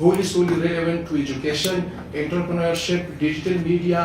wholly solely relevant to education, entrepreneurship, digital media,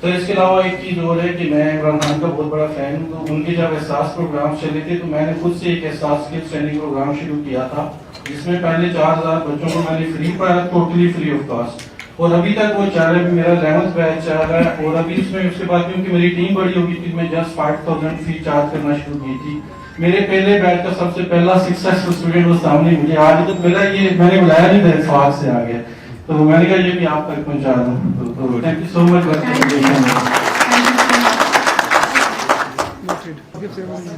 تو اس کے علاوہ ایک چیز اور ہے کہ میں عمران خان کا بہت بڑا فین ہوں. تو ان کے جب احساس پروگرام چلے تھے تو میں نے خود سے ایک احساس کے ٹریننگ پروگرام شروع کیا تھا, جس میں پہلے 4000 بچوں کو میں نے فری پڑھایا, ٹوٹلی فری آف کاسٹ. اور ابھی تک وہ چل رہا ہے, میرا 11th بیچ چل رہا ہے. اور ابھی اس میں اس کے بعد کیونکہ میری ٹیم بڑی ہوگی تھی, میں جسٹ 5000 فی چارج کرنا شروع کی تھی. میرے پہلے بیچ کا سب سے پہلا سکسیسفل اسٹوڈنٹ وہ سامنے مجھے آج تک ملا, یہ میں نے بلایا نہیں تھا, سوال سے آ گیا. تو میں نے کہا یہ بھی آپ تک پہنچا دوں. تو تھینک یو سو مچ.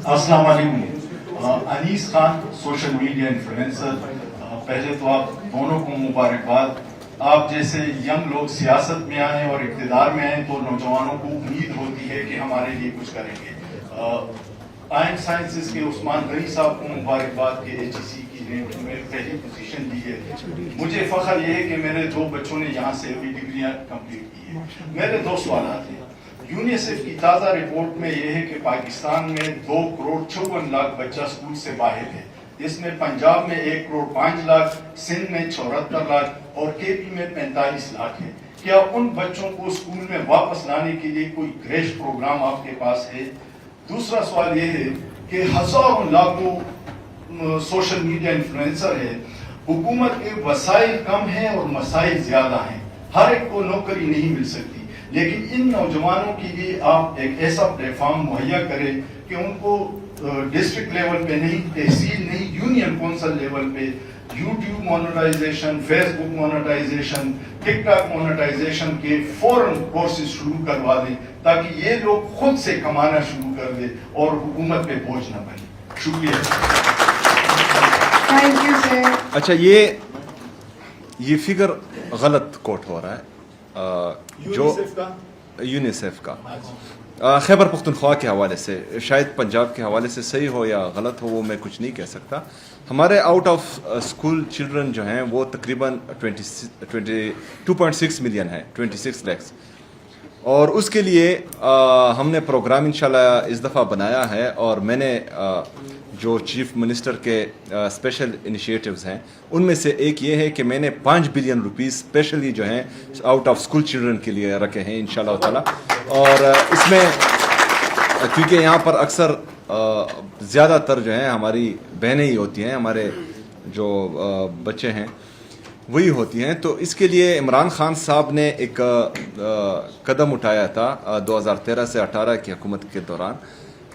السلام علیکم. انیس خان, سوشل میڈیا انفلوئنسر. پہلے تو آپ دونوں کو مبارکباد. آپ جیسے ینگ لوگ سیاست میں آئیں اور اقتدار میں آئیں تو نوجوانوں کو امید ہوتی ہے کہ ہمارے لیے کچھ کریں گے. آئین سائنسز کے عثمان غنی صاحب کو مبارکباد کہ HEC کی نے میری پہلی پوزیشن دی ہے. مجھے فخر یہ ہے کہ میرے 2 بچوں نے یہاں سے ابھی ڈگریاں کمپلیٹ کی ہیں. میرے 2 سوالات ہیں. یونیسیف کی تازہ رپورٹ میں یہ ہے کہ پاکستان میں 2 کروڑ 56 لاکھ بچہ اسکول سے باہر ہے. اس میں پنجاب میں 1 کروڑ 5 لاکھ, سندھ میں 74 لاکھ اور KP میں 45 لاکھ ہے. کیا ان بچوں کو اسکول میں واپس لانے کے لیے کوئی کریش پروگرام آپ کے پاس ہے؟ دوسرا سوال یہ ہے کہ ہزاروں لاکھوں سوشل میڈیا انفلوئنسر ہے. حکومت کے وسائل کم ہیں اور مسائل زیادہ ہیں. ہر ایک کو نوکری نہیں مل سکتی, لیکن ان نوجوانوں کے لیے آپ ایک ایسا پلیٹ فارم مہیا کریں کہ ان کو ڈسٹرکٹ لیول پہ نہیں, تحصیل نہیں, یونین کونسل لیول پہ یوٹیوب مونیٹائزیشن, فیس بک مونیٹائزیشن, ٹک ٹاک مونیٹائزیشن کے فوراً کورسز شروع کروا دیں تاکہ یہ لوگ خود سے کمانا شروع کر دیں اور حکومت پہ بوجھ نہ بنے. شکریہ. اچھا, یہ فگر غلط کوٹ ہو رہا ہے جو یونیسیف کا خیبر پختونخوا کے حوالے سے, شاید پنجاب کے حوالے سے صحیح ہو یا غلط ہو وہ میں کچھ نہیں کہہ سکتا. ہمارے آؤٹ آف اسکول چلڈرن جو ہیں وہ تقریباً 22.6 ملین ہیں, 26 لاکھ. اور اس کے لیے ہم نے پروگرام انشاءاللہ اس دفعہ بنایا ہے, اور میں نے جو چیف منسٹر کے اسپیشل انیشیٹوز ہیں ان میں سے ایک یہ ہے کہ میں نے 5 بلین روپیز اسپیشلی جو ہیں آؤٹ آف اسکول چلڈرن کے لیے رکھے ہیں انشاءاللہ تعالیٰ. اور اس میں کیونکہ یہاں پر اکثر زیادہ تر جو ہیں ہماری بہنیں ہی ہوتی ہیں, ہمارے جو بچے ہیں وہی ہوتی ہیں, تو اس کے لیے عمران خان صاحب نے ایک قدم اٹھایا تھا 2013 سے 18 کی حکومت کے دوران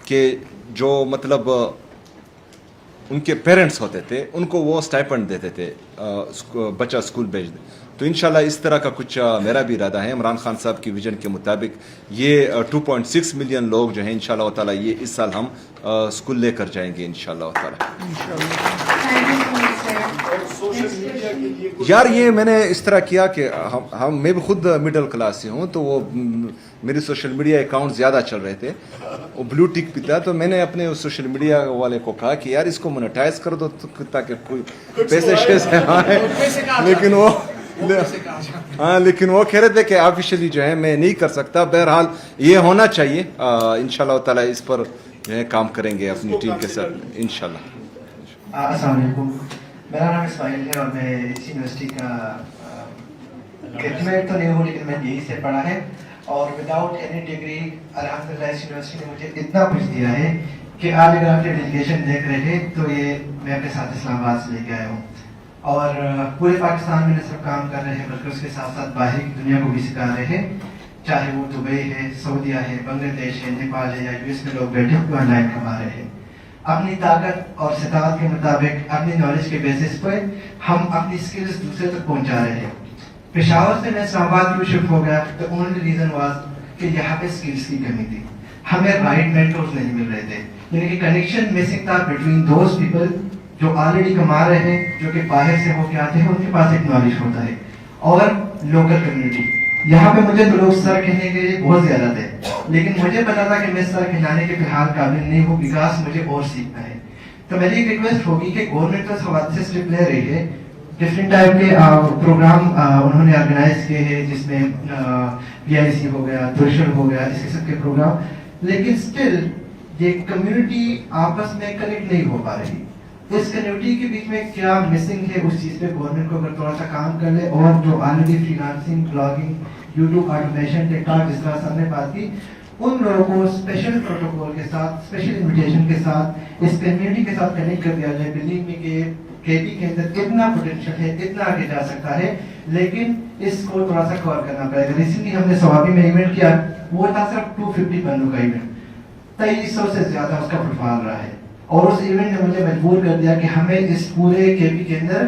کہ جو مطلب ان کے پیرنٹس ہوتے تھے ان کو وہ اسٹائپنڈ دیتے تھے بچہ اسکول بھیج دیں. تو انشاءاللہ اس طرح کا کچھ میرا بھی ارادہ ہے. عمران خان صاحب کی ویژن کے مطابق یہ 2.6 ملین لوگ جو ہیں انشاءاللہ تعالیٰ یہ اس سال ہم اسکول لے کر جائیں گے انشاءاللہ تعالیٰ. یار یہ میں نے اس طرح کیا کہ میں بھی خود مڈل کلاس سے ہوں, تو وہ میری سوشل میڈیا اکاؤنٹ زیادہ چل رہے تھے, وہ بلو ٹک پہ تھا, تو میں نے اپنے سوشل میڈیا والے کو کہا کہ یار اس کو مونیٹائز کر دو تاکہ کوئی پیسے شیسے آئے. لیکن وہ کہہ رہے تھے کہ آفیشلی جو ہے میں نہیں کر سکتا. بہرحال یہ ہونا چاہیے, انشاءاللہ تعالیٰ اس پر جو ہے کام کریں گے اپنی ٹیم کے ساتھ انشاءاللہ. السلام علیکم, میرا نام اسماعیل ہے اور میں اس یونیورسٹی کا گریجویٹ تو نہیں ہوں لیکن میں یہی سے پڑھا ہے, اور وداؤٹ اینی ڈگری الحمدللہ اس یونیورسٹی نے مجھے اتنا کچھ دیا ہے کہ آج اگر آپ یہ ڈیلیگیشن دیکھ رہے ہیں تو یہ میں اپنے ساتھ اسلام آباد سے لے کے آیا ہوں, اور پورے پاکستان میں نہ صرف کام کر رہے ہیں بلکہ اس کے ساتھ ساتھ باہر کی دنیا کو بھی سکھا رہے ہیں, چاہے وہ دبئی ہے, سعودیہ ہے, بنگلہ دیش ہے, نیپال ہے یا US میں لوگ بیٹھے ہوئے آن لائن کما رہے ہیں. اپنی طاقت اور استطاعت کے مطابق اپنی نالج کے بیسس پر ہم اپنی اسکلز دوسرے تک پہنچا رہے ہیں. پشاور سے میں اسلام آباد میں شفٹ ہو گیا, the only reason was کہ یہاں پہ اسکلز کی کمی تھی, ہمیں رائٹ مینٹورز نہیں مل رہے تھے, یعنی کہ کنیکشن مسنگ تھا بٹوین دوز پیپل جو آلریڈی کما رہے ہیں, جو کہ باہر سے ہو کے آتے ہیں, ان کے پاس ایک نالج ہوتا ہے, اور لوکل کمیونٹی. یہاں پہ مجھے تو لوگ سر کہنے کے لیے بہت زیادہ تھے, لیکن مجھے پتا تھا کہ میں سر کہلانے کے فی الحال قابل نہیں ہوں, بیکاز مجھے اور سیکھنا ہے. تو میری ایک ریکویسٹ ہوگی کہ گورنمنٹ تو اس حوالے سے اسٹیپ لے رہی ہے, ڈفرینٹ ٹائپ کے پروگرام انہوں نے آرگنائز کیے ہیں جس میں PIC ہو گیا, تھریشر ہو گیا, اس قسم کے پروگرام, لیکن اسٹل یہ کمیونٹی آپس میں کنیکٹ نہیں ہو پا رہی. اس کمیونٹی کے بیچ میں کیا مسنگ ہے اس چیز پہ گورنمنٹ کو اگر تھوڑا سا کام کر لے, اور جو already freelancing, blogging, YouTube automation, TikTok, جس طرح سب نے بات کی, ان لوگوں کو اسپیشل پروٹوکول کے ساتھ, اسپیشل انویٹیشن کے ساتھ اس کمیونٹی کے ساتھ کنیکٹ کر دیا جائے. بلیو می کہ کے پی کے اندر اتنا پوٹینشیل ہے, اتنا آگے جا سکتا ہے, لیکن اس کو تھوڑا سا کور کرنا پڑے گا. ریسنٹلی ہم نے سوابی میں ایونٹ کیا, وہ تھا صرف 250 بندوں کا ایونٹ, 2300 سے زیادہ اس کا فٹ فال رہا ہے, اور اس ایونٹ نے مجھے مجبور کر دیا کہ ہمیں اس پورے کے پی کے اندر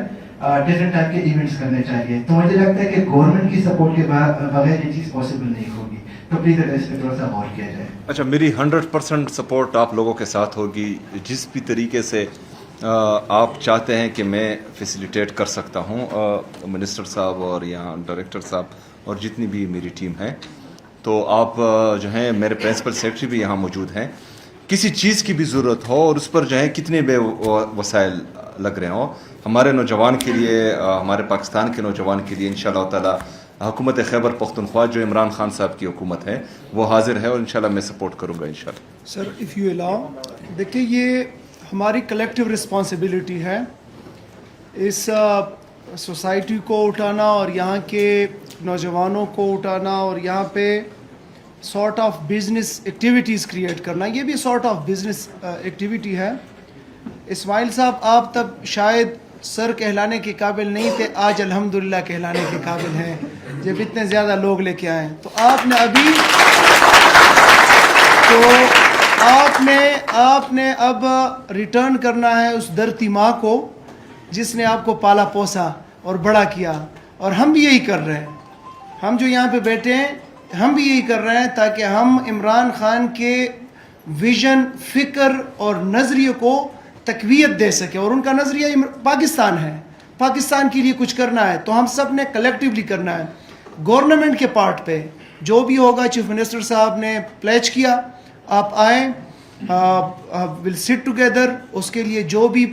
ڈفرنٹ ٹائپ کے ایونٹس کرنے چاہیے. تو مجھے لگتا ہے کہ گورنمنٹ کی سپورٹ کے بغیر یہ چیز پاسبل نہیں ہوگی. تو پلیز اگر اس پہ تھوڑا سا غور کیا جائے. اچھا, میری 100% سپورٹ آپ لوگوں کے ساتھ ہوگی. جس بھی طریقے سے آپ چاہتے ہیں کہ میں فیسیلیٹیٹ کر سکتا ہوں, منسٹر صاحب اور یہاں ڈائریکٹر صاحب اور جتنی بھی میری ٹیم ہے, تو آپ جو ہیں میرے پرنسپل سیکرٹری بھی یہاں موجود ہیں. کسی چیز کی بھی ضرورت ہو اور اس پر جو ہے کتنے بے وسائل لگ رہے ہوں, ہمارے نوجوان کے لیے, ہمارے پاکستان کے نوجوان کے لیے انشاءاللہ تعالی حکومت خیبر پختونخوا جو عمران خان صاحب کی حکومت ہے وہ حاضر ہے, اور انشاءاللہ میں سپورٹ کروں گا انشاءاللہ. سر اف یو الاؤ, دیکھیے یہ ہماری کلیکٹیو رسپانسبلٹی ہے اس سوسائٹی کو اٹھانا اور یہاں کے نوجوانوں کو اٹھانا اور یہاں پہ sort of business activities create کرنا. یہ بھی سارٹ آف بزنس ایکٹیویٹی ہے. اسماعیل صاحب آپ تب شاید سر کہلانے کے قابل نہیں تھے, آج الحمدللہ کہلانے کے قابل ہیں جب اتنے زیادہ لوگ لے کے آئے. تو آپ نے ابھی آپ نے اب ریٹرن کرنا ہے اس دھرتی ماں کو جس نے آپ کو پالا پوسا اور بڑا کیا, اور ہم بھی یہی کر رہے ہیں. ہم جو یہاں پہ بیٹھے ہیں ہم بھی یہی کر رہے ہیں تاکہ ہم عمران خان کے ویژن, فکر اور نظریے کو تقویت دے سکے. اور ان کا نظریہ پاکستان ہے, پاکستان کے لیے کچھ کرنا ہے, تو ہم سب نے کلیکٹیولی کرنا ہے. گورنمنٹ کے پارٹ پہ جو بھی ہوگا, چیف منسٹر صاحب نے پلیچ کیا, آپ آئیں, ول سٹ ٹوگیدر, اس کے لیے جو بھی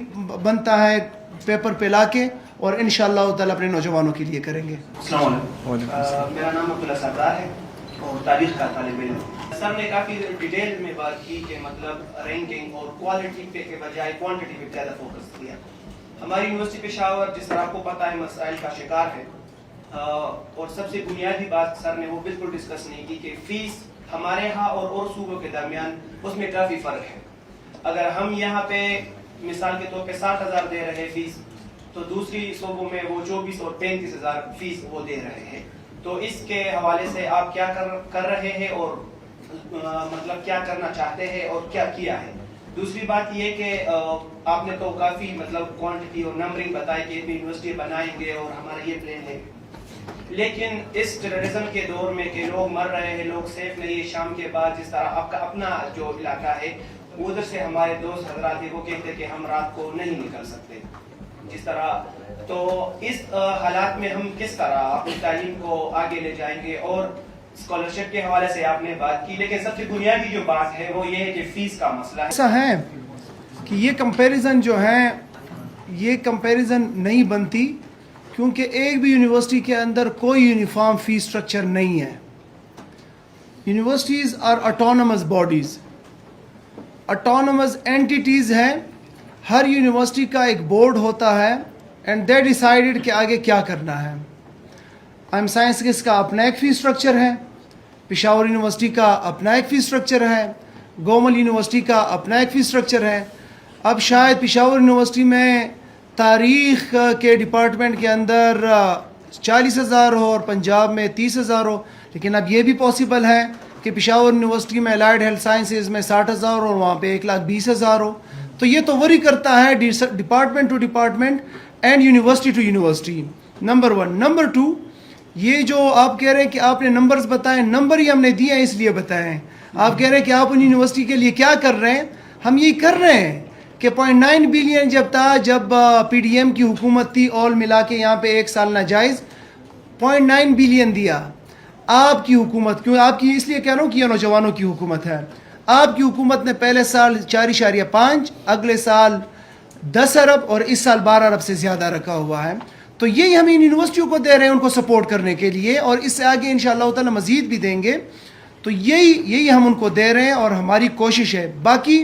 بنتا ہے پیپر پہ لا کے, اور انشاءاللہ تعالیٰ اپنے نوجوانوں کے لیے کریں گے. السلام علیکم, میرا نام عبداللہ سردار ہے اور تاریخ کا طالب علم. سر نے کافی ڈیٹیل میں بات کی کہ مطلب رینکنگ اور کوالٹی پہ کے بجائے کوانٹٹی پہ زیادہ فوکس کیا. ہماری یونیورسٹی پشاور جس طرح آپ کو پتہ ہے مسائل کا شکار ہے, اور سب سے بنیادی بات سر نے وہ بالکل ڈسکس نہیں کی کہ فیس ہمارے ہاں اور صوبوں کے درمیان اس میں کافی فرق ہے. اگر ہم یہاں پہ مثال کے طور پہ 60,000 دے رہے فیس, تو دوسری صوبوں میں وہ 24 اور 35,000 فیس وہ دے رہے ہیں. تو اس کے حوالے سے آپ کیا کر رہے ہیں اور مطلب کیا کرنا چاہتے ہیں اور کیا کیا ہے. دوسری بات یہ کہ آپ نے تو کافی مطلب کوانٹٹی اور نمبرنگ بتائی کہ اتنی یونیورسٹی بنائیں گے اور ہمارا یہ پلان ہے, لیکن اس ٹیررزم کے دور میں کہ لوگ مر رہے ہیں, لوگ سیف نہیں, شام کے بعد جس طرح آپ کا اپنا جو علاقہ ہے ادھر سے ہمارے دوست حضرات وہ کہتے کہ ہم رات کو نہیں نکل سکتے جس طرح. تو اس حالات میں ہم کس طرح اپنی تعلیم کو آگے لے جائیں گے. اور اسکالرشپ کے حوالے سے آپ نے بات کی, لیکن سب سے بنیادی جو بات ہے وہ یہ ہے کہ فیس کا مسئلہ ہے. ایسا ہے کہ یہ کمپیریزن جو ہے یہ کمپیریزن نہیں بنتی, کیونکہ ایک بھی یونیورسٹی کے اندر کوئی یونیفارم فی سٹرکچر نہیں ہے. Universities are autonomous bodies, autonomous entities ہیں. ہر یونیورسٹی کا ایک بورڈ ہوتا ہے اینڈ دے ڈیسائیڈڈ کہ آگے کیا کرنا ہے. ایم سائنس کا اپنا ایک فی سٹرکچر ہے, پشاور یونیورسٹی کا اپنا ایک فی سٹرکچر ہے, گومل یونیورسٹی کا اپنا ایک فی سٹرکچر ہے. اب شاید پشاور یونیورسٹی میں تاریخ کے ڈپارٹمنٹ کے اندر 40,000 ہو اور پنجاب میں 30,000 ہو, لیکن اب یہ بھی پاسبل ہے کہ پشاور یونیورسٹی میں الائڈ ہیلتھ سائنسز میں 60,000 اور وہاں پہ 1,20,000 ہو. تو یہ تو وری کرتا ہے department to department and university to university. Number 1. Number 2, یہ جو آپ کہہ رہے ہیں کہ آپ نے نمبرز بتائیں, نمبر ہی ہم نے دیے ہیں اس لیے بتائیں. آپ کہہ رہے ہیں کہ آپ ان یونیورسٹی کے لیے کیا کر رہے ہیں, ہم یہی کر رہے ہیں کہ 0.9 بلین جب تھا, جب پی ڈی ایم کی حکومت تھی, آل ملا کے یہاں پہ ایک سال ناجائز 0.9 بلین دیا. آپ کی حکومت, کیوں آپ کی اس لیے کہہ رہا ہوں کہ یہ نوجوانوں کی حکومت ہے, آپ کی حکومت نے پہلے سال 4.5, اگلے سال 10 ارب اور اس سال 12 ارب سے زیادہ رکھا ہوا ہے. تو یہی ہم ان یونیورسٹیوں کو دے رہے ہیں ان کو سپورٹ کرنے کے لیے, اور اس سے آگے انشاءاللہ تعالی مزید بھی دیں گے. تو یہی ہم ان کو دے رہے ہیں اور ہماری کوشش ہے. باقی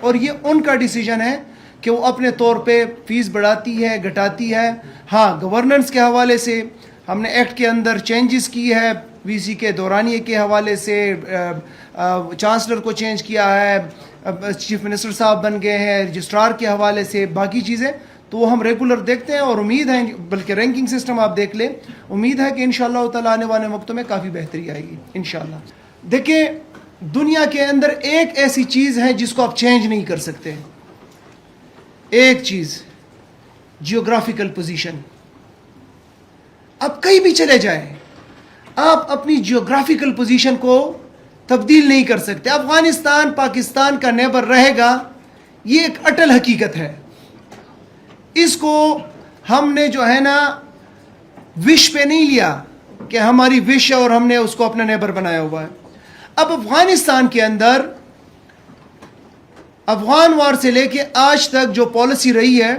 اور یہ ان کا ڈیسیجن ہے کہ وہ اپنے طور پہ فیس بڑھاتی ہے گھٹاتی ہے. ہاں گورننس کے حوالے سے ہم نے ایکٹ کے اندر چینجز کی ہے, وی سی کے دورانیے کے حوالے سے چانسلر کو چینج کیا ہے, چیف منسٹر صاحب بن گئے ہیں, رجسٹرار کے حوالے سے باقی چیزیں تو وہ ہم ریگولر دیکھتے ہیں اور امید ہے, بلکہ رینکنگ سسٹم آپ دیکھ لیں, امید ہے کہ انشاءاللہ تعالیٰ آنے والے وقتوں میں کافی بہتری آئے گی انشاءاللہ. دیکھیں دنیا کے اندر ایک ایسی چیز ہے جس کو آپ چینج نہیں کر سکتے, ایک چیز جیوگرافیکل پوزیشن. آپ کہیں بھی چلے جائیں آپ اپنی جیوگرافیکل پوزیشن کو تبدیل نہیں کر سکتے. افغانستان پاکستان کا نیبر رہے گا, یہ ایک اٹل حقیقت ہے. اس کو ہم نے جو ہے نا وش پہ نہیں لیا کہ ہماری وش ہے اور ہم نے اس کو اپنا نیبر بنایا ہوا ہے. اب افغانستان کے اندر افغان وار سے لے کے آج تک جو پالیسی رہی ہے,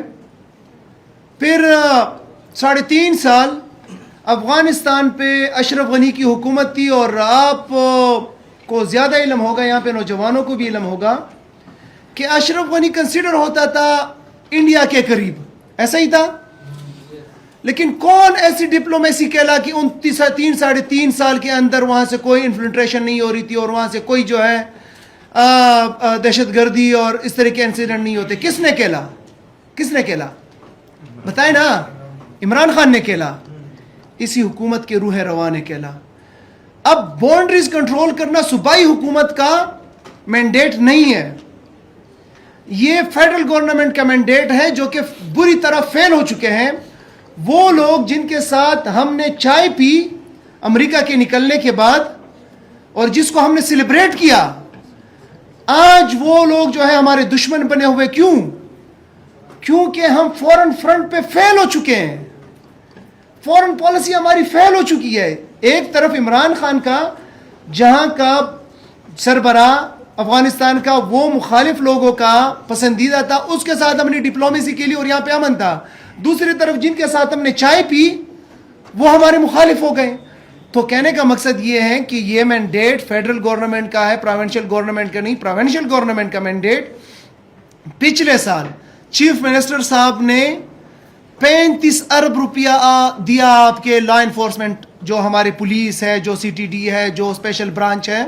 پھر 3.5 سال افغانستان پہ اشرف غنی کی حکومت تھی, اور آپ کو زیادہ علم ہوگا, یہاں پہ نوجوانوں کو بھی علم ہوگا کہ اشرف غنی کنسیڈر ہوتا تھا انڈیا کے قریب, ایسا ہی تھا. لیکن کون ایسی ڈپلومیسی کہلا کہ ان 3.5 سال کے اندر وہاں سے کوئی انفلٹریشن نہیں ہو رہی تھی اور وہاں سے کوئی جو ہے دہشت گردی اور اس طرح کے انسیڈنٹ نہیں ہوتے. کس نے کہلا, کس نے کہلا بتائیں نا. عمران خان نے کہلا, اسی حکومت کے روح رواں نے کہلا. اب باؤنڈریز کنٹرول کرنا صوبائی حکومت کا مینڈیٹ نہیں ہے, یہ فیڈرل گورنمنٹ کا مینڈیٹ ہے جو کہ بری طرح فیل ہو چکے ہیں. وہ لوگ جن کے ساتھ ہم نے چائے پی امریکہ کے نکلنے کے بعد اور جس کو ہم نے سیلیبریٹ کیا, آج وہ لوگ جو ہے ہمارے دشمن بنے ہوئے. کیوں؟ کیونکہ ہم فورن فرنٹ پہ فیل ہو چکے ہیں, فورن پالیسی ہماری فیل ہو چکی ہے. ایک طرف عمران خان کا جہاں کا سربراہ افغانستان کا وہ مخالف لوگوں کا پسندیدہ تھا, اس کے ساتھ ہم نے ڈپلومیسی کے لیے اور یہاں پہ امن تھا. دوسری طرف جن کے ساتھ ہم نے چائے پی وہ ہمارے مخالف ہو گئے. تو کہنے کا مقصد یہ ہے کہ یہ مینڈیٹ فیڈرل گورنمنٹ کا ہے, پروونشل گورنمنٹ کا نہیں. پروونشل گورنمنٹ کا مینڈیٹ پچھلے سال چیف منسٹر صاحب نے 35 ارب روپیہ دیا آپ کے لا انفورسمنٹ, جو ہمارے پولیس ہے, جو سی ٹی ڈی ہے, جو اسپیشل برانچ ہے,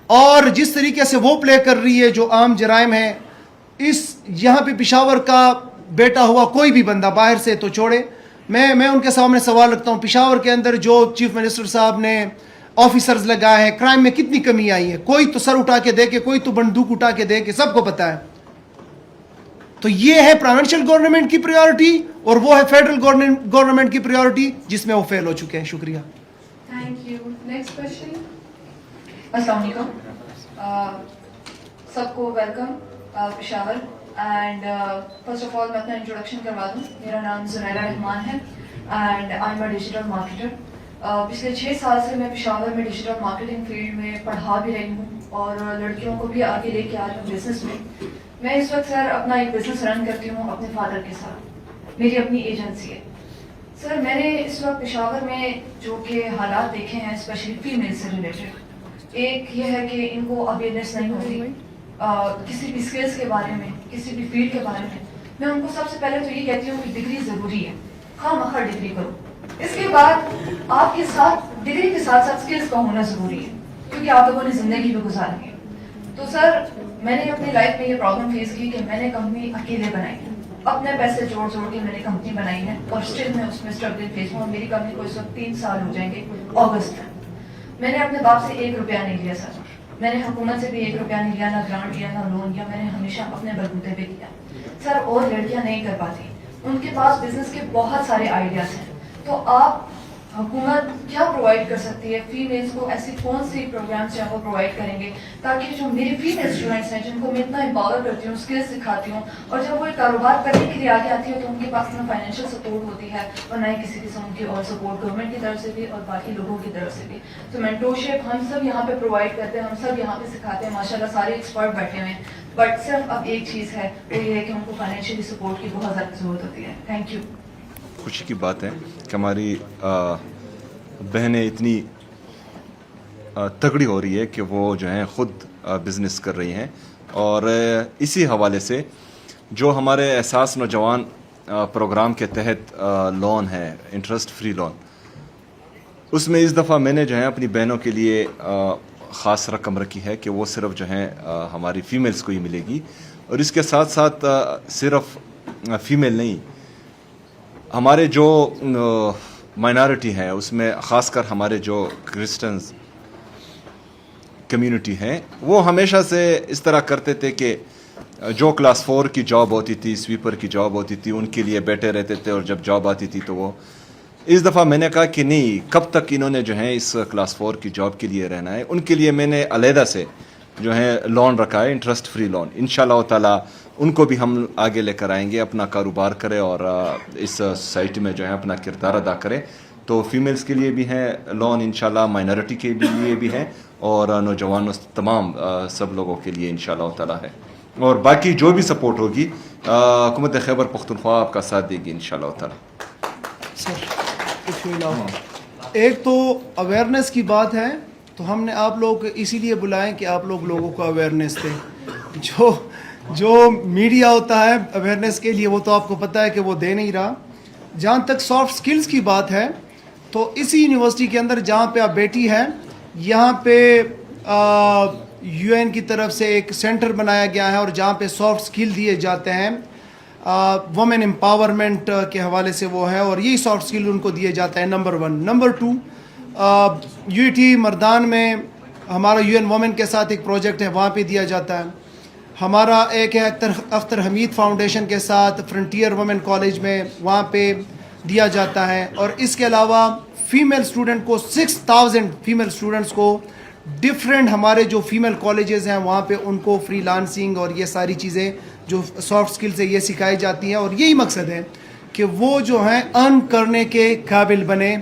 اور جس طریقے سے وہ پلے کر رہی ہے جو عام جرائم ہیں. اس یہاں پہ پشاور کا بیٹا ہوا کوئی بھی بندہ باہر سے تو چھوڑے, میں ان کے سامنے سوال رکھتا ہوں, پشاور کے اندر جو چیف منسٹر صاحب نے آفیسرز لگائے ہیں, کرائم میں کتنی کمی آئی ہے. کوئی تو سر اٹھا کے دے کے, کوئی تو بندوق اٹھا کے دے کے, سب کو پتا ہے. تو یہ ہے پروونشل گورنمنٹ کی پریورٹی اور وہ ہے فیڈرل گورنمنٹ کی پریورٹی جس میں وہ فیل ہو چکے ہیں. شکریہ. Thank you. Next question. السلام علیکم, سب کو welcome Peshawar. And first of all میں اپنا انٹروڈکشن کروا دوں. میرا نام زنیرہ رحمان ہے and I am a digital marketer. پچھلے 6 سال سے میں پشاور میں ڈیجیٹل مارکیٹنگ فیلڈ میں پڑھا بھی رہی ہوں اور لڑکیوں کو بھی آگے لے کے آ رہی ہوں بزنس میں. میں اس وقت سر اپنا ایک بزنس رن کرتی ہوں اپنے فادر کے ساتھ, میری اپنی ایجنسی ہے. سر میں نے اس وقت پشاور میں جو کہ حالات دیکھے ہیں اسپیشلی فیمیل سے ریلیٹڈ, ایک یہ ہے کہ ان کو اویئرنیس نہیں ہوتی کسی بھی اسکلس کے بارے میں, کسی بھی فیلڈ کے بارے میں. میں ان کو سب سے پہلے تو یہ کہتی ہوں کہ ڈگری ضروری ہے, خواہ مخواہ ڈگری کرو. اس کے بعد آپ کے ساتھ ڈگری کے ساتھ ساتھ اسکلس کا ہونا ضروری ہے کیونکہ آپ لوگوں نے زندگی بھی گزارنی ہے. تو سر میں نے اپنی لائف میں یہ پرابلم فیس کی کہ میں نے کمپنی اکیلے بنائی ہے, اپنے پیسے جوڑ کے میں نے کمپنی بنائی ہے اور اسٹل میں اس میں اسٹرگل فیس ہوں. میری کمپنی کو اس وقت 3 سال ہو جائیں گے اگست میں. میں نے اپنے باپ سے 1 روپیہ نہیں لیا سر, میں نے حکومت سے بھی 1 روپیہ نہیں لیا, نہ گرانٹ لیا نہ لون لیا, میں نے ہمیشہ اپنے بلبوتے پہ کیا. سر اور لڑکیاں نہیں کر پاتی, ان کے پاس بزنس کے بہت سارے آئیڈیاز ہیں. تو آپ حکومت کیا پرووائڈ کر سکتی ہے فیمیلز کو, ایسی کون سی پروگرامس ہیں وہ پرووائڈ کریں گے تاکہ جو میری فیمیل اسٹوڈنٹس ہیں جن کو میں اتنا امپاور کرتی ہوں, اسکلس سکھاتی ہوں, اور جب وہ کاروبار کرنے کے لیے آگے آتی ہے تو ان کے پاس نہ فائنینشیل سپورٹ ہوتی ہے اور نہ ہی کسی قسم کی اور سپورٹ گورنمنٹ کی طرف سے بھی اور باقی لوگوں کی طرف سے بھی. تو مینٹورشپ ہم سب یہاں پہ پرووائڈ کرتے ہیں, ہم سب یہاں پہ سکھاتے ہیں, ماشاء اللہ سارے ایکسپرٹ بیٹھے ہوئے ہیں. بٹ صرف اب ایک چیز ہے, وہ یہ ہے کہ ان کو فائنینشیلی سپورٹ کی بہت زیادہ ضرورت ہوتی ہے. Thank you. خوشی کی بات ہے کہ ہماری بہنیں اتنی تگڑی ہو رہی ہے کہ وہ جو ہیں خود بزنس کر رہی ہیں. اور اسی حوالے سے جو ہمارے احساس نوجوان پروگرام کے تحت لون ہے, انٹرسٹ فری لون, اس میں اس دفعہ میں نے جو ہے اپنی بہنوں کے لیے خاص رقم رکھی ہے کہ وہ صرف جو ہے ہماری فیمیلز کو ہی ملے گی. اور اس کے ساتھ ساتھ صرف فیمیل نہیں, ہمارے جو مائنارٹی ہیں اس میں خاص کر ہمارے جو کرسچنز کمیونٹی ہیں وہ ہمیشہ سے اس طرح کرتے تھے کہ جو کلاس 4 کی جاب ہوتی تھی, سویپر کی جاب ہوتی تھی, ان کے لیے بیٹھے رہتے تھے, اور جب جاب آتی تھی تو وہ. اس دفعہ میں نے کہا کہ نہیں, کب تک انہوں نے جو ہے اس کلاس 4 کی جاب کے لیے رہنا ہے. ان کے لیے میں نے علیحدہ سے جو ہے لون رکھا ہے, انٹرسٹ فری لون. انشاءاللہ تعالی ان کو بھی ہم آگے لے کر آئیں گے, اپنا کاروبار کرے اور اس سوسائٹی میں جو ہے اپنا کردار ادا کرے. تو فیمیلز کے لیے بھی ہیں لون انشاءاللہ, مائنارٹی کے لیے بھی ہیں, اور نوجوانوں تمام سب لوگوں کے لیے انشاءاللہ تعالی ہے. اور باقی جو بھی سپورٹ ہوگی حکومت خیبر پختونخوا آپ کا ساتھ دے گی انشاءاللہ تعالی. ایک تو اویئرنیس کی بات ہے, تو ہم نے آپ لوگ اسی لیے بلائیں کہ آپ لوگوں کو اویئرنیس دیں. جو میڈیا ہوتا ہے اویئرنیس کے لیے وہ تو آپ کو پتہ ہے کہ وہ دے نہیں رہا. جہاں تک سافٹ سکلز کی بات ہے تو اسی یونیورسٹی کے اندر جہاں پہ آپ بیٹھی ہیں, یہاں پہ یو این کی طرف سے ایک سینٹر بنایا گیا ہے, اور جہاں پہ سافٹ سکل دیے جاتے ہیں وومن امپاورمنٹ کے حوالے سے وہ ہے, اور یہی سافٹ سکل ان کو دیے جاتا ہے. نمبر 1. نمبر 2, یو ٹی مردان میں ہمارا یو این وومن کے ساتھ ایک پروجیکٹ ہے, وہاں پہ دیا جاتا ہے. ہمارا ایک ہے اختر حمید فاؤنڈیشن کے ساتھ فرنٹیئر وومن کالج میں, وہاں پہ دیا جاتا ہے. اور اس کے علاوہ فیمیل اسٹوڈنٹ کو 6000 فیمیل اسٹوڈنٹس کو ڈفرینٹ ہمارے جو فیمیل کالجز ہیں وہاں پہ ان کو فری لانسنگ اور یہ ساری چیزیں جو سافٹ سکل سے یہ سکھائی جاتی ہیں. اور یہی مقصد ہے کہ وہ جو ہیں ارن کرنے کے قابل بنے,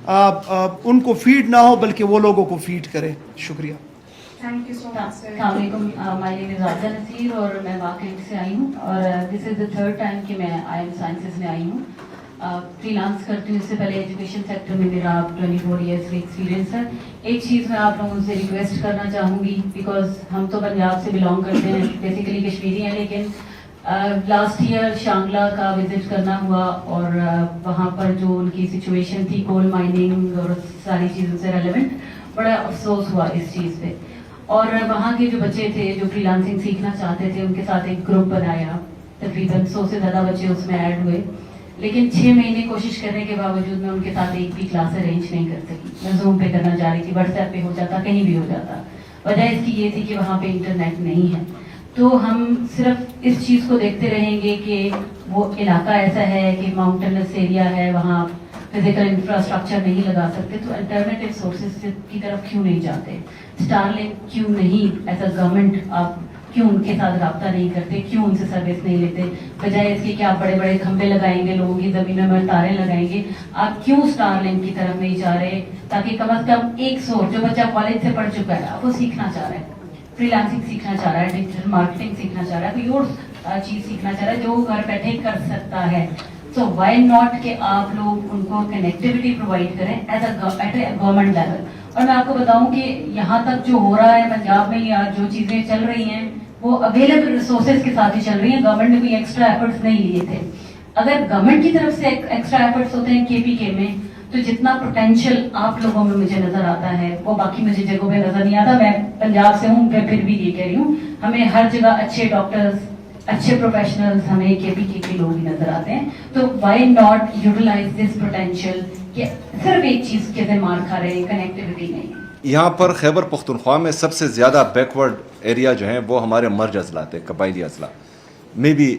ان کو فیڈ نہ ہو بلکہ وہ لوگوں کو فیڈ کرے. شکریہ. تھینک یو سو مچ سر. السلام علیکم, مائی نیم از عابدہ نصیر اور میں واقعی سے آئی ہوں, اور دس از دا 3rd ٹائم کہ میں آئی ایم سائنسز میں آئی ہوں. فری لانس کرتی ہوں, اس سے پہلے ایجوکیشن سیکٹر میں میرا 24 ایئرس کا ایکسپیرینس ہے. ایک چیز میں آپ لوگوں سے ریکویسٹ کرنا چاہوں گی, بیکاز ہم تو پنجاب سے بلانگ کرتے ہیں, بیسیکلی کشمیری ہیں, لیکن لاسٹ ایئر شانگلہ کا وزٹ کرنا ہوا, اور وہاں پر جو ان کی سچویشن تھی کول مائننگ اور ساری چیزوں سے ریلیونٹ, بڑا افسوس ہوا اس چیز پہ. اور وہاں کے جو بچے تھے جو فری لانسنگ سیکھنا چاہتے تھے, ان کے ساتھ ایک گروپ بنایا, تقریباً 100 سے زیادہ بچے اس میں ایڈ ہوئے. لیکن 6 مہینے کوشش کرنے کے باوجود میں ان کے ساتھ ایک بھی کلاس ارینج نہیں کر سکی. میں زوم پہ کرنا چاہ رہی تھی, واٹس ایپ پہ ہو جاتا, کہیں بھی ہو جاتا. وجہ اس کی یہ تھی کہ وہاں پہ انٹرنیٹ نہیں ہے. تو ہم صرف اس چیز کو دیکھتے رہیں گے کہ وہ علاقہ ایسا ہے کہ ماؤنٹینس ایریا ہے, وہاں فزیکل انفراسٹرکچر نہیں لگا سکتے, تو الٹرنیٹیو سورسز کی طرف کیوں نہیں جاتے. اسٹار لنک کیوں نہیں, ایز اے گورنمنٹ آپ کیوں ان کے ساتھ رابطہ نہیں کرتے, کیوں ان سے سروس نہیں لیتے, بجائے اس کی کہ آپ بڑے بڑے کھمبے لگائیں گے, لوگوں کی زمینوں میں تاریں لگائیں گے, آپ کیوں اسٹار لنک کی طرف نہیں جا رہے, تاکہ کم از کم 100 جو بچہ کالج سے پڑھ چکا ہے, اب وہ سیکھنا چاہ رہا ہے, فری لانسنگ سیکھنا چاہ رہا ہے, ڈیجیٹل مارکیٹنگ سیکھنا چاہ رہا ہے, کوئی اور چیز سیکھنا چاہ رہا ہے جو گھر بیٹھے کر سکتا ہے. سو وائی ناٹ کہ آپ لوگ ان کو کنیکٹیوٹی پرووائڈ کریں ایز اے گورنمنٹ لیول. اور میں آپ کو بتاؤں کہ یہاں تک جو ہو رہا ہے پنجاب میں, یا جو چیزیں چل رہی ہیں وہ اویلیبل ریسورسز کے ساتھ ہی چل رہی ہیں. گورنمنٹ نے کوئی ایکسٹرا ایفرٹس نہیں لیے تھے. اگر گورنمنٹ کی طرف سے ایکسٹرا ایفرٹس ہوتے ہیں KPK میں, تو جتنا پوٹینشیل آپ لوگوں میں مجھے نظر آتا ہے وہ باقی مجھے جگہوں پہ نظر نہیں آتا. میں پنجاب سے ہوں, میں پھر بھی یہ کہہ رہی ہوں, ہمیں ہر جگہ اچھے ڈاکٹرز, اچھے پروفیشنلز ہمیں KPK کے لوگ ہی نظر آتے ہیں. تو why not utilize this potential کہ صرف ایک چیز کے سے مار کھا رہے ہیں, کنیکٹیوٹی نہیں. یہاں پر خیبر پختونخوا میں سب سے زیادہ بیکورڈ ایریا جو ہیں وہ ہمارے مرج اضلاع تھے, قبائلی اضلاع. میں بھی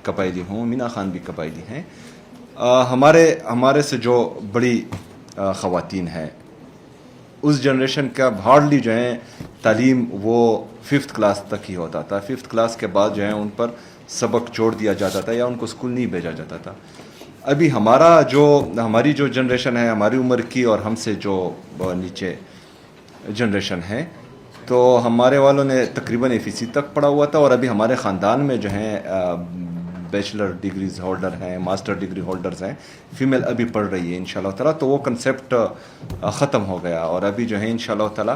قبائلی ہوں, مینا خان بھی قبائلی ہیں. ہمارے سے جو بڑی خواتین ہیں اس جنریشن کا ہارڈلی جو ہے تعلیم وہ 5th کلاس تک ہی ہوتا تھا. 5th کلاس کے بعد جو ہے ان پر سبق چھوڑ دیا جاتا تھا یا ان کو اسکول نہیں بھیجا جاتا تھا. ابھی ہماری جو جنریشن ہے, ہماری عمر کی اور ہم سے جو نیچے جنریشن ہے, تو ہمارے والوں نے تقریباً FEC تک پڑھا ہوا تھا, اور ابھی ہمارے خاندان میں جو ہیں بیچلر ڈگریز ہولڈر ہیں, ماسٹر ڈگری ہولڈرز ہیں, فیمیل ابھی پڑھ رہی ہے انشاءاللہ تعالیٰ. تو وہ کنسیپٹ ختم ہو گیا, اور ابھی جو ہے انشاءاللہ تعالیٰ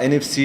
NFC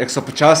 150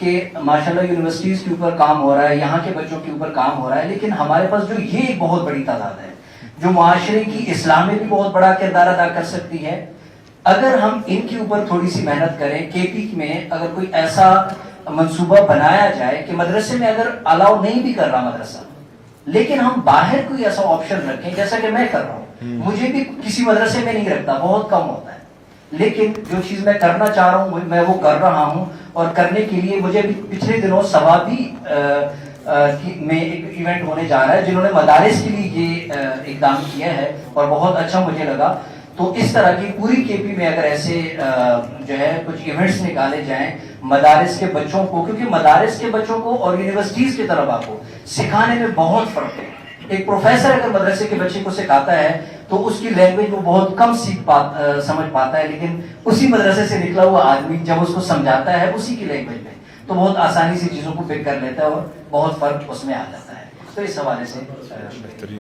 کہ ماشاءاللہ یونیورسٹیز کے اوپر کام ہو رہا ہے, یہاں کے بچوں کے اوپر کام ہو رہا ہے, لیکن ہمارے پاس جو یہ ایک بہت بڑی تعداد ہے جو معاشرے کی اصلاح میں بھی بہت بڑا کردار ادا کر سکتی ہے. اگر ہم ان کے اوپر تھوڑی سی محنت کریں, کے پی میں اگر کوئی ایسا منصوبہ بنایا جائے کہ مدرسے میں اگر الاؤ نہیں بھی کر رہا مدرسہ, لیکن ہم باہر کوئی ایسا آپشن رکھیں جیسا کہ میں کر رہا ہوں, مجھے بھی کسی مدرسے میں نہیں رکھتا, بہت کم ہوتا ہے, لیکن جو چیز میں کرنا چاہ رہا ہوں میں وہ کر رہا ہوں. اور کرنے کے لیے مجھے بھی پچھلے دنوں ثوابی میں ایک ایونٹ ہونے جا رہا ہے جنہوں نے مدارس کے لیے یہ اقدام کیا ہے اور بہت اچھا مجھے لگا. تو اس طرح کی پوری کے پی میں اگر ایسے جو ہے کچھ ایونٹس نکالے جائیں مدارس کے بچوں کو, کیونکہ مدارس کے بچوں کو اور یونیورسٹیز کے طلباء کو سکھانے میں بہت فرق ہے. ایک پروفیسر اگر مدرسے کے بچے کو سکھاتا ہے تو اس کی لینگویج وہ بہت کم سمجھ پاتا ہے, لیکن اسی مدرسے سے نکلا ہوا آدمی جب اس کو سمجھاتا ہے اسی کی لینگویج میں تو بہت آسانی سے چیزوں کو پک کر لیتا ہے اور بہت فرق اس میں آ جاتا ہے. تو اس حوالے سے